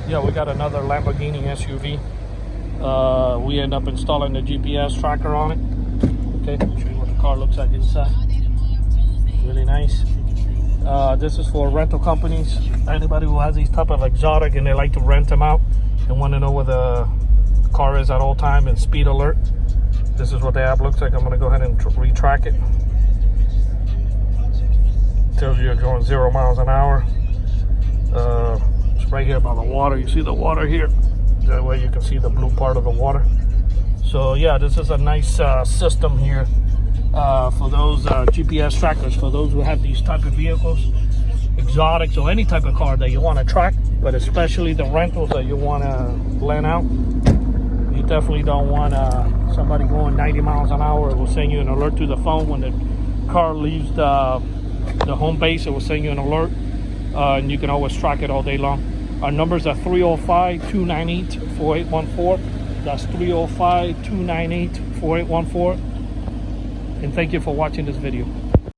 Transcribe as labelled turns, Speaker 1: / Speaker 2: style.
Speaker 1: Yeah, we got another Lamborghini SUV. We end up installing the GPS tracker on it. Okay, let me show you what the car looks like inside. Really nice. This is for rental companies. Anybody who has these type of exotic and they like to rent them out and want to know where the car is at all time and speed alert. This is what the app looks like. I'm going to go ahead and retrack it. Tells you you're going 0 miles an hour. It's right here by the water. You see the water here? That way you can see the blue part of the water. So yeah, this is a nice system here for those GPS trackers, for those who have these type of vehicles, exotics or any type of car that you want to track, but especially the rentals that you want to lend out. You definitely don't want somebody going 90 miles an hour. It will send you an alert to the phone when the car leaves the home base. It will send you an alert, and you can always track it all day long. Our numbers are 305-298-4814. That's 305-298-4814. And thank you for watching this video.